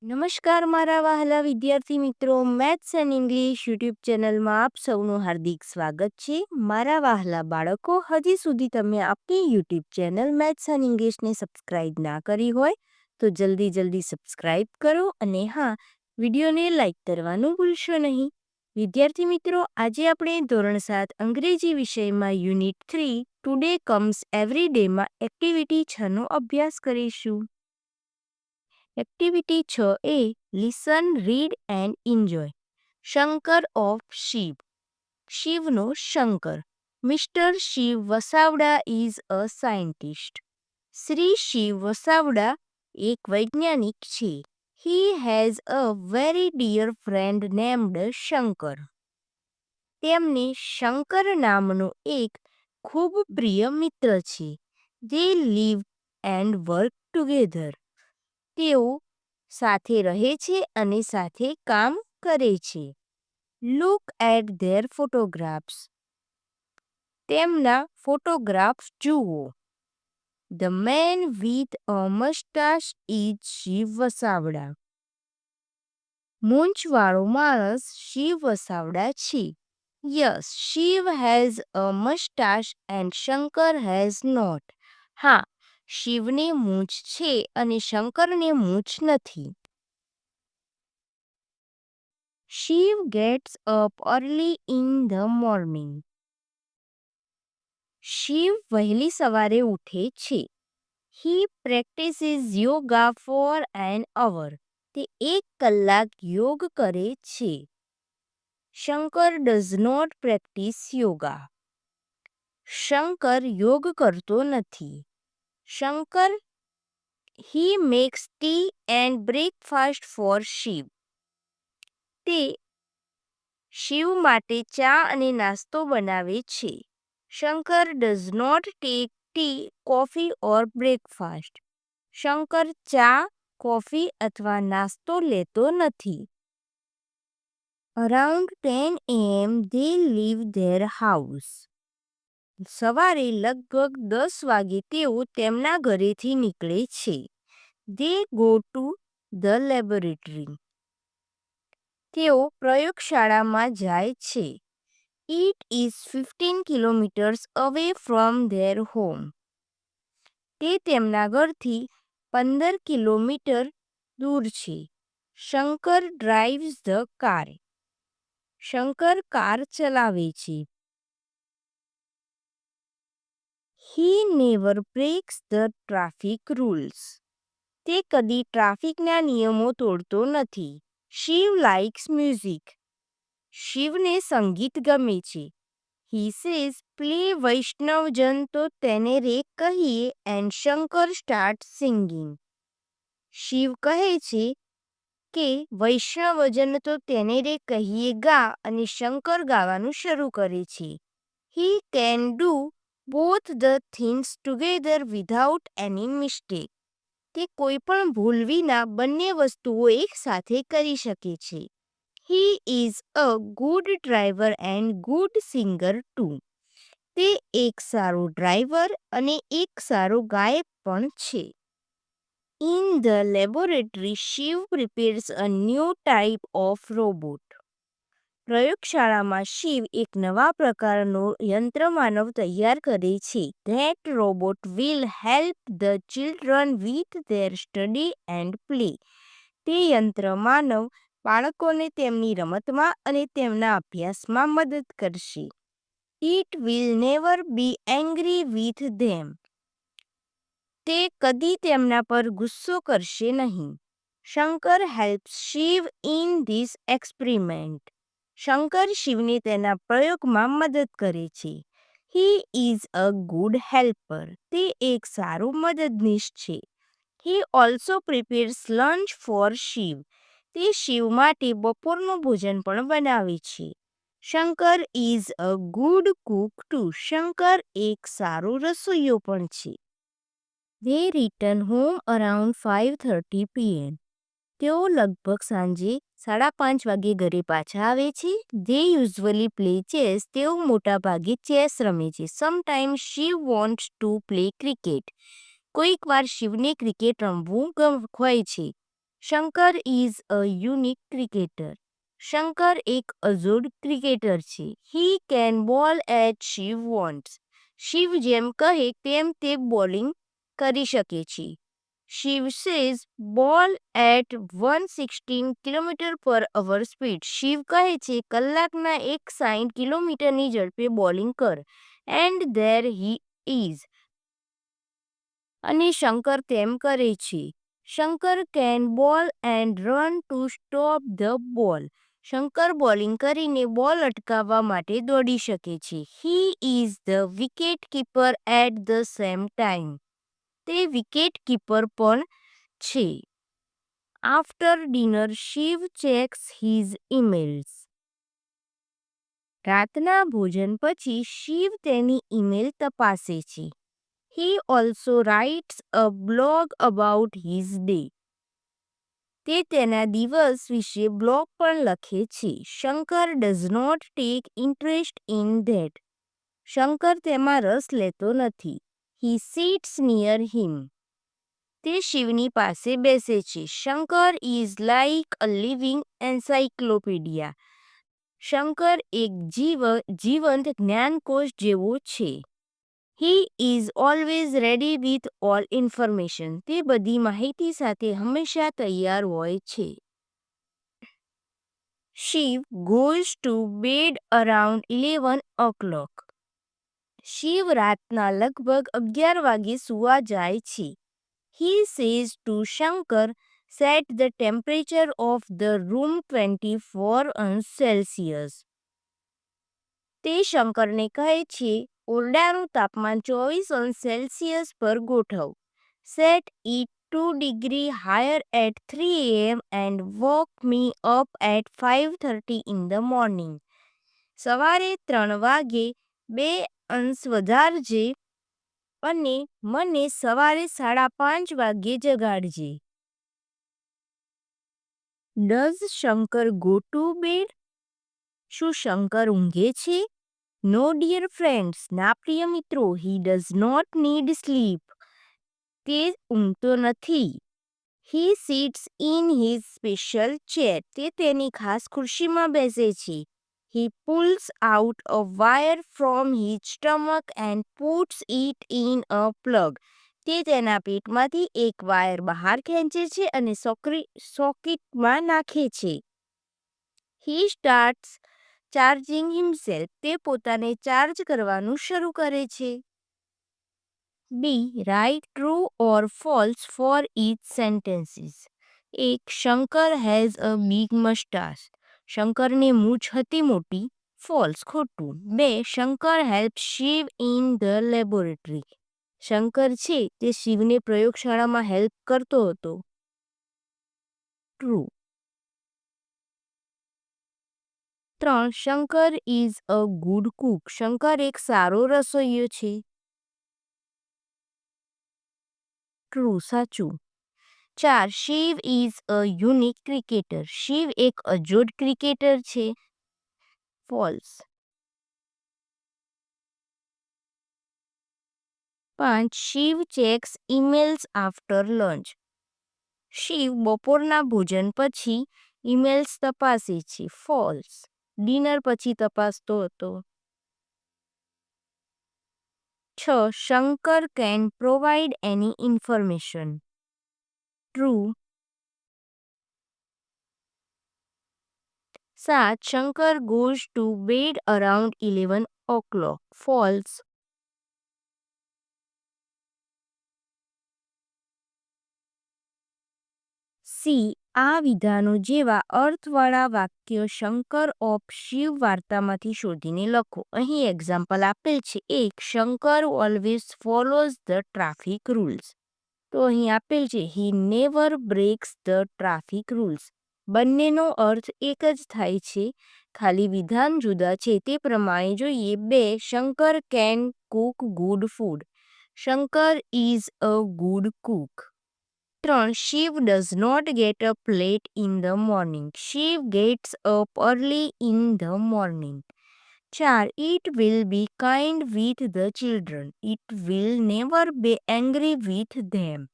નમસ્કાર મારા વહાલા વિદ્યાર્થી મિત્રો, મેથ્સ એન્ડ ઇંગ્લિશ યુટ્યુબ ચેનલમાં આપ સૌનું હાર્દિક સ્વાગત છે. મારા વહાલા બાળકો, હજી સુધી તમે આપણી યુટ્યુબ ચેનલ મેથ્સ એન્ડ ઇંગ્લિશને સબસ્ક્રાઇબ ના કરી હોય તો જલ્દી સબસ્ક્રાઇબ કરો અને હા, વિડીયોને લાઇક કરવાનું ભૂલશો નહીં. વિદ્યાર્થી મિત્રો, આજે આપણે ધોરણ 7 અંગ્રેજી વિષયમાં યુનિટ 3 ટુડે કમ્સ એવરી ડેમાં એક્ટિવિટી 6નો અભ્યાસ કરીશું. એક્ટિવિટી 6 એ listen, read and enjoy. Shankar of Shiv. શિવનો Shankar. Mr Shiv Vasavada is a scientist. Shri Shiv Vasavada એક વૈજ્ઞાનિક છે. He has a very dear friend named Shankar. તેમને શંકર નામનો એક ખૂબ પ્રિય મિત્ર છે. They live and work together. તેઓ સાથે રહે છે અને સાથે કામ કરે છે. Look at there photographs. તેમના ફોટોગ્રાફ્સ જુઓ. The man with a mustache is Shiv Vasavada. મૂંછવાળો માણસ શિવ વસાવડા છે. Yes, Shiv has a mustache and Shankar has not. હા, શિવને મૂંછ છે અને શંકરને મૂંછ નથી. Shiv gets up early in the morning. Shiv વહેલી સવારે ઉઠે છે. He practises yoga for an hour. તે 1 કલાક યોગ કરે છે. Shankar does not practise yoga. Shankar યોગ કરતો નથી. શંકર હી max tea and breakfast for Shiv. તે શિવ માટે ચા અને નાસ્તો બનાવે છે. Shankar does not take tea, coffee or breakfast. Shankar ચા, કોફી અથવા નાસ્તો લેતો નથી. Around 10 AM they leave their house. સવારે લગભગ 10 વાગે તેઓ તેમના ઘરેથી નીકળે છે. They go to the laboratory. તેઓ પ્રયોગશાળામાં જાય છે. It is 15 kilometers away from their home. તે તેમના ઘરથી 15 કિલોમીટર દૂર છે. Shankar drives the car. Shankar car ચલાવે છે. He never breaks the traffic rules. તે કદી ટ્રાફિકના નિયમો તોડતો નથી. Shiv likes music. શિવને સંગીત ગમે છે. He says, play વૈષ્ણવજન તો તેને રે કહીએ and Shankar starts singing. Shiv કહે છે કે વૈષ્ણવજન તો તેને રે કહીએ ગા અને શંકર ગાવાનું શરૂ કરે છે. He can do both the things together without any mistake. તે કોઈ પણ ભૂલ વિના બંને વસ્તુઓ એકસાથે કરી શકે છે. He is a good driver and good singer too. તે એક સારો ડ્રાઈવર અને એક સારો ગાયક પણ છે. In the laboratory, Shiv prepares a new type of robot. પ્રયોગશાળામાં શિવ એક નવા પ્રકારનો યંત્રમાનવ તૈયાર કરે છે. That robot will help the children with their study and play. તે યંત્રમાનવ બાળકોને તેમની રમતમાં અને તેમના અભ્યાસમાં મદદ કરશે. It will never be angry with them. તે કદી તેમના પર ગુસ્સો કરશે નહીં. Shankar helps Shiv in this experiment. Shankar શિવને તેના પ્રયોગમાં મદદ કરે છે. He is a good helper. તે એક સારો મદદનીશ છે. He also prepares lunch for Shiv. તે શિવ માટે બપોરનું ભોજન પણ બનાવે છે. Shankar is a good cook too. Shankar એક સારો રસોઈયો પણ છે. They return home around 5:30 PM. તેઓ લગભગ સાંજે 5:30 વાગે ઘરે પાછા આવે છે. They usually play chess. તેઓ મોટા ભાગે ચેસ રમે છે. Sometimes Shiv wants to play cricket. કોઈક વાર શિવને ક્રિકેટ રમવું હોય છે. Shankar is a unique cricketer. Shankar એક અજોડ ક્રિકેટર છે. હી કેન બોલ એટ શિવ વોન્ટ્સ. શિવ જેમ કહે તેમ તે બોલિંગ કરી શકે છે. શિવ સેઝ બોલ એટ 116 કિલોમીટર પર અવર સ્પીડ. શિવ કહે છે કલાકના 160 કિલોમીટરની ઝડપે બોલિંગ કર. And there he is. અને શંકર તેમ કરે છે. શંકર કેન બોલ and run to stop the ball. Shankar bowling કરીને બોલ અટકાવવા માટે દોડી શકે છે. He is the wicket keeper at the same time. તે વિકેટ કીપર પણ છે. After dinner Shiv checks his emails. રાતના ભોજન પછી શિવ તેની ઈમેલ તપાસે છે. He also writes a blog about his day. તે તેના દિવસ વિશે બ્લોગ પણ લખે છે. Shankar does not take interest in that. Shankar તેમાં રસ લેતો નથી. He sits near him. તે શિવની પાસે બેસે છે. Shankar is like a living encyclopedia. Shankar એક જીવંત જ્ઞાનકોશ જેવો છે. He is always ready with all information. તે બધી માહિતી સાથે હંમેશા તૈયાર હોય છે. Shiv goes to bed around 11 o'clock. Shiv રાતના લગભગ 11 વાગે સૂવા જાય છે. He says to Shankar, set the temperature of the room 24 Celsius. તે શંકરને કહે છે ઓરડાનું તાપમાન 24 સેલ્સિયસ પર ગોઠવ. Set it 2 degree higher at 3 a.m. and woke me up at 5:30 in the morning. સવારે 3 વાગે 2 અંશ વધારજે અને મને સવારે 5:30 વાગ્યે જગાડજે. Does Shankar go to bed? શું શંકર ઊંઘે છે? No dear friends, ના પ્રિય મિત્રો, he does not need sleep. તે ઊંઘતો નથી. He sits in his special chair. તે તેની ખાસ ખુરશીમાં બેસે છે. He pulls out a wire from his stomach and puts it in a plug. તે તેના પેટમાંથી એક વાયર બહાર ખેંચે છે અને સોકેટમાં નાખે છે. He starts charging himself. તે પોતાને ચાર્જ કરવાનું શરૂ કરે છે. B. Write true or false for each sentences. 1. Shankar has a big mustache. શંકરને મૂછ હતી મોટી. False ખોટું. 2. Shankar helps Shiv in the laboratory. Shankar છે તે શિવને પ્રયોગશાળામાં હેલ્પ કરતો હતો. True. 3. Shankar is a good cook. Shankar એક સારો રસોઈયો છે. ટ્રુ સાચું. 4. Shiv is a unique cricketer. Shiv એક અજોડ ક્રિકેટર છે. False. 5. Shiv checks emails after lunch. Shiv બપોરના ભોજન પછી ઈમેલ્સ તપાસે છે. ફોલ્સ. ડિનર પછી તપાસતો હતો. 6. Shankar can provide any information. True. 7. Shankar goes to bed around 11 o'clock. False. C. આ વિધાનો જેવા અર્થવાળા વાક્યો શંકર ઓફ શિવ વાર્તામાંથી શોધીને લખો. અહીં એક્ઝામ્પલ આપેલ છે. 1. Shankar always follows the traffic rules. તો અહીં આપેલ છે he never breaks the traffic rules. બંનેનો અર્થ એક જ થાય છે, ખાલી વિધાન જુદા છે. તે પ્રમાણે જોઈએ. 2. Shankar can Cook good food. Shankar is a good Cook. 3. Shiv does not get up late in the morning. Shiv gets up early in the morning. 4. It will be kind with the children. It will never be angry with them.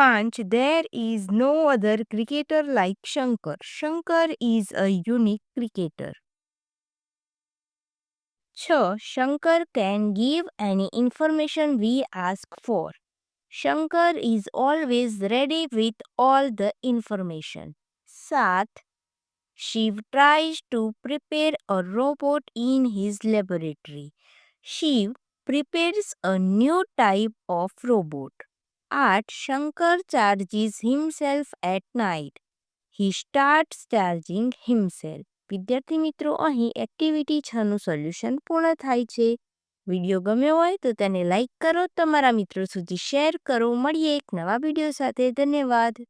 5. There is no other cricketer like Shankar. Shankar is a unique cricketer. 6. Shankar can give any information we ask for. Shankar is always ready with all the information. 7. Shiv tries to prepare a robot in his laboratory. Shiv prepares a new type of robot. 8. Shankar charges himself at night. He starts charging himself. વિદ્યાર્થી મિત્રો, અહીં activity 6નું solution પૂર્ણ થાય છે. Video ગમ્યો હોય તો તેને લાઈક કરો, તમારા મિત્રો સુધી શેર કરો. મળીએ એક નવા વિડીયો સાથે. ધન્યવાદ.